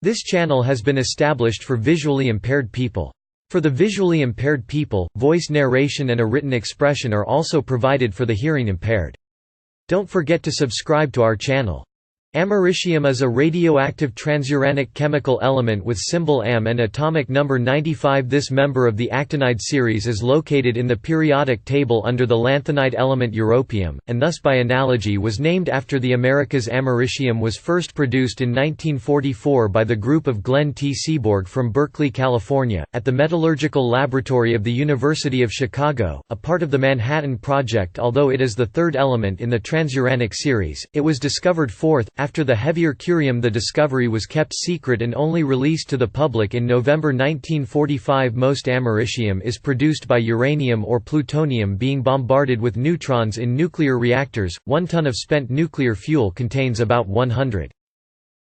This channel has been established for visually impaired people. For the visually impaired people, voice narration and a written expression are also provided for the hearing impaired. Don't forget to subscribe to our channel. Americium is a radioactive transuranic chemical element with symbol Am and atomic number 95. This member of the actinide series is located in the periodic table under the lanthanide element europium, and thus by analogy was named after the Americas. Americium was first produced in 1944 by the group of Glenn T Seaborg from Berkeley, California, at the Metallurgical Laboratory of the University of Chicago, a part of the Manhattan Project. Although it is the third element in the transuranic series, it was discovered fourth. After the heavier curium, the discovery was kept secret and only released to the public in November 1945. Most americium is produced by uranium or plutonium being bombarded with neutrons in nuclear reactors. 1 ton of spent nuclear fuel contains about 100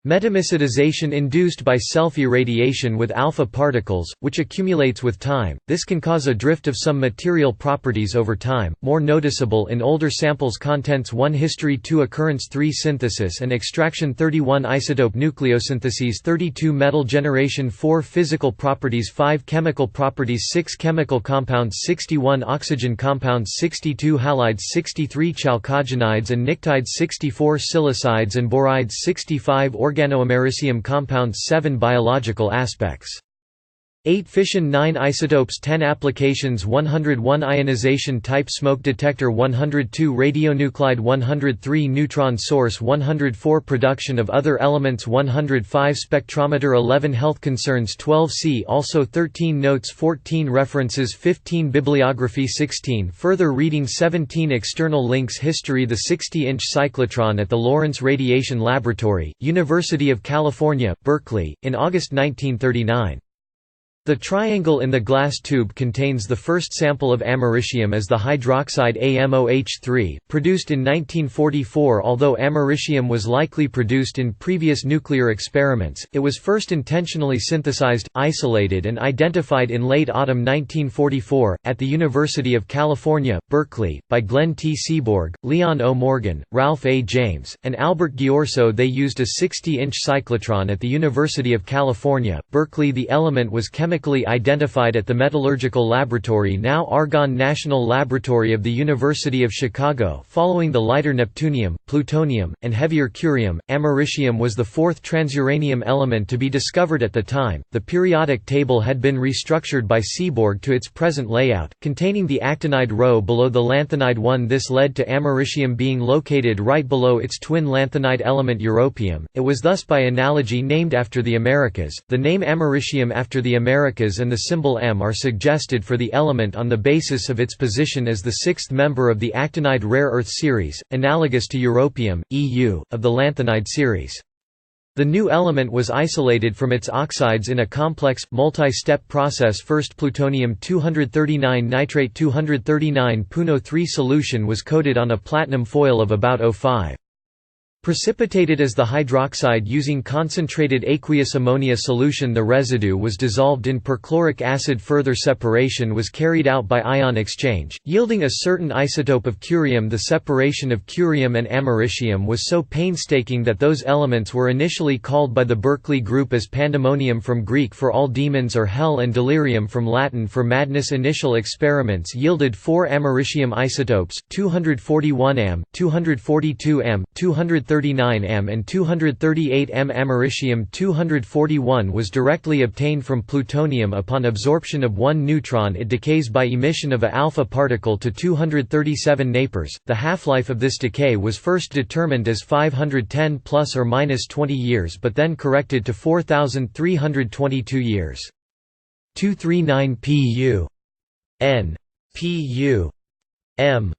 metamicetization induced by self-irradiation with alpha particles, which accumulates with time. This can cause a drift of some material properties over time, more noticeable in older samples. Contents: 1 history, 2 occurrence, 3 synthesis and extraction, 31 isotope nucleosyntheses, 32 metal generation, 4 physical properties, 5 chemical properties, 6 chemical compounds, 61 oxygen compounds, 62 halides, 63 chalcogenides and pnictides, 64 silicides and borides, 65 organoamericium compounds, 7 biological aspects. 8 fission, 9 isotopes, 10 applications, 101 ionization type smoke detector, 102 radionuclide, 103 neutron source, 104 production of other elements, 105 spectrometer, 11 health concerns, 12 see also, 13 notes, 14 references, 15 bibliography, 16 further reading, 17 external links. History: the 60-inch cyclotron at the Lawrence Radiation Laboratory, University of California, Berkeley, in August 1939. The triangle in the glass tube contains the first sample of americium as the hydroxide AMOH3, produced in 1944. Although americium was likely produced in previous nuclear experiments, it was first intentionally synthesized, isolated and identified in late autumn 1944, at the University of California, Berkeley, by Glenn T Seaborg, Leon O. Morgan, Ralph A. James, and Albert Ghiorso. They used a 60-inch cyclotron at the University of California, Berkeley. The element was chemically identified at the Metallurgical Laboratory, now Argonne National Laboratory of the University of Chicago. Following the lighter neptunium, plutonium, and heavier curium, americium was the fourth transuranium element to be discovered at the time. The periodic table had been restructured by Seaborg to its present layout, containing the actinide row below the lanthanide one. This led to americium being located right below its twin lanthanide element europium. It was thus by analogy named after the Americas. The name americium after the Americas and the symbol M are suggested for the element on the basis of its position as the sixth member of the actinide rare earth series, analogous to europium, EU, of the lanthanide series. The new element was isolated from its oxides in a complex, multi-step process. First, plutonium-239 nitrate-239 Puno-3 solution was coated on a platinum foil of about 0.5. Precipitated as the hydroxide using concentrated aqueous ammonia solution. The residue was dissolved in perchloric acid. Further separation was carried out by ion exchange, yielding a certain isotope of curium. The separation of curium and americium was so painstaking that those elements were initially called by the Berkeley group as pandemonium, from Greek for all demons or hell, and delirium from Latin for madness. Initial experiments yielded 4 americium isotopes: 241 Am, 242 Am, 239 Am and 238 Am. Americium-241 was directly obtained from plutonium. Upon absorption of 1 neutron, it decays by emission of a alpha particle to 237 napers. The half-life of this decay was first determined as 510 plus or minus 20 years, but then corrected to 4,322 years. 239 Pu N Pu M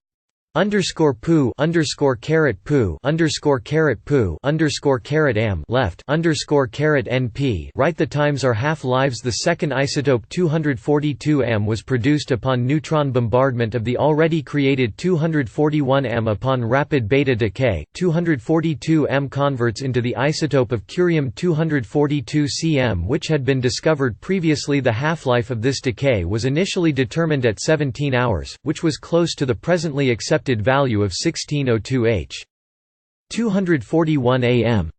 underscore poo underscore caret poo underscore caret poo underscore caret am left underscore caret np right. The times are half-lives. The second isotope 242 am was produced upon neutron bombardment of the already created 241 am. Upon rapid beta decay, 242 am converts into the isotope of curium 242 cm, which had been discovered previously. The half-life of this decay was initially determined at 17 hours, which was close to the presently accepted value of 1602 H. 241 am.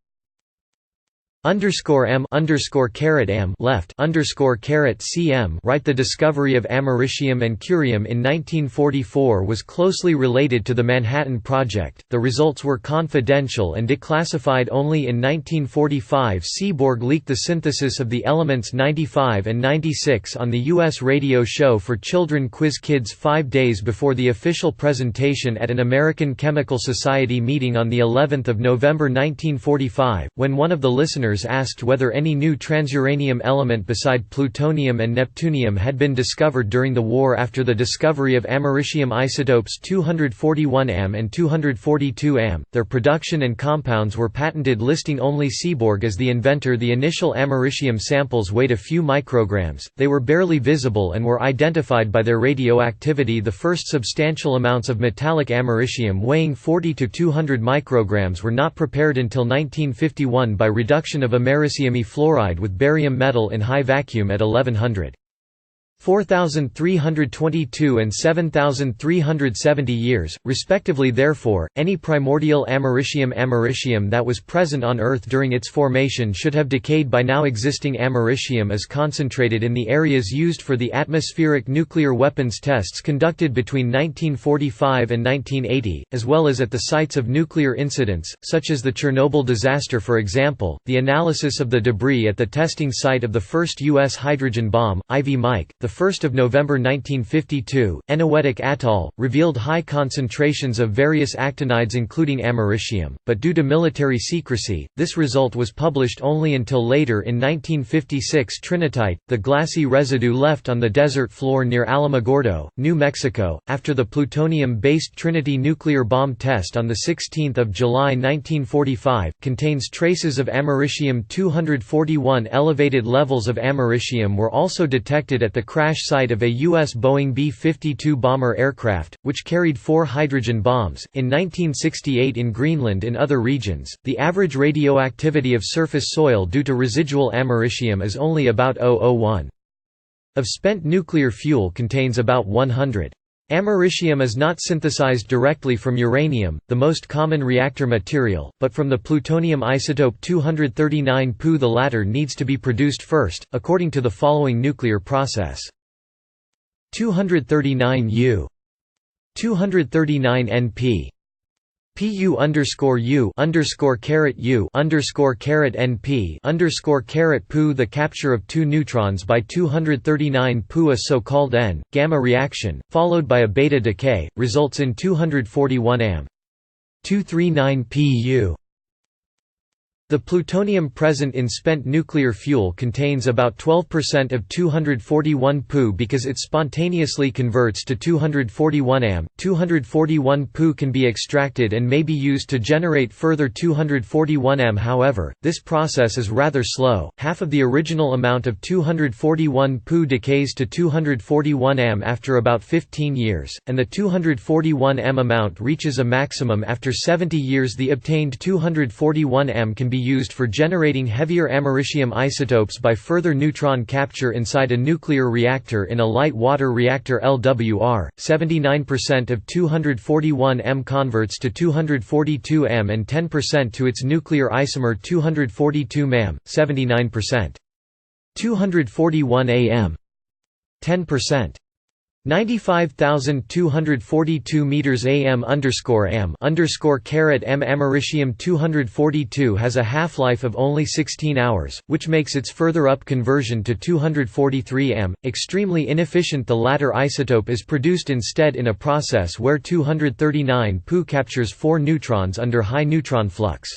Underscore M underscore caret M left underscore caret CM right. The discovery of americium and curium in 1944 was closely related to the Manhattan Project. The results were confidential and declassified only in 1945. Seaborg leaked the synthesis of the elements 95 and 96 on the U.S. radio show for children Quiz Kids 5 days before the official presentation at an American Chemical Society meeting on the 11th of November 1945, when one of the listeners asked whether any new transuranium element beside plutonium and neptunium had been discovered during the war. After the discovery of americium isotopes 241 Am and 242 Am, their production and compounds were patented, listing only Seaborg as the inventor. The initial americium samples weighed a few micrograms, they were barely visible and were identified by their radioactivity. The first substantial amounts of metallic americium weighing 40 to 200 micrograms were not prepared until 1951 by reduction of americium fluoride with barium metal in high vacuum at 1100. 4,322 and 7,370 years, respectively. Therefore, any primordial americium that was present on Earth during its formation should have decayed by now. Existing americium is concentrated in the areas used for the atmospheric nuclear weapons tests conducted between 1945 and 1980, as well as at the sites of nuclear incidents, such as the Chernobyl disaster. For example, the analysis of the debris at the testing site of the first U.S. hydrogen bomb, Ivy Mike, the 1st of November 1952, Eniwetok Atoll, revealed high concentrations of various actinides including americium, but due to military secrecy, this result was published only until later. In 1956, trinitite, the glassy residue left on the desert floor near Alamogordo, New Mexico, after the plutonium-based Trinity nuclear bomb test on 16 July 1945, contains traces of americium-241. Elevated levels of americium were also detected at the crash site of a U.S. Boeing B-52 bomber aircraft, which carried 4 hydrogen bombs. In 1968 in Greenland. In other regions, the average radioactivity of surface soil due to residual americium is only about 0.001. Of spent nuclear fuel contains about 100. Americium is not synthesized directly from uranium, the most common reactor material, but from the plutonium isotope 239 Pu. The latter needs to be produced first, according to the following nuclear process. 239 U 239 NP Pu underscore U underscore caret U underscore caret NP underscore caret Pu. The capture of 2 neutrons by 239 Pu, a so-called N-gamma reaction, followed by a beta decay, results in 241 Am. 239 Pu. The plutonium present in spent nuclear fuel contains about 12% of 241 Pu because it spontaneously converts to 241 Am. 241 Pu can be extracted and may be used to generate further 241 Am. However, this process is rather slow. Half of the original amount of 241 Pu decays to 241 Am after about 15 years, and the 241 Am amount reaches a maximum after 70 years. The obtained 241 Am can be used for generating heavier americium isotopes by further neutron capture inside a nuclear reactor in a light water reactor LWR. 79% of 241 Am converts to 242 Am and 10% to its nuclear isomer 242 Mam. 79%. 241 Am. 10%. 95,242 meters Am underscore caret M. Americium 242 has a half-life of only 16 hours, which makes its further up conversion to 243 Am extremely inefficient. The latter isotope is produced instead in a process where 239 Pu captures 4 neutrons under high neutron flux.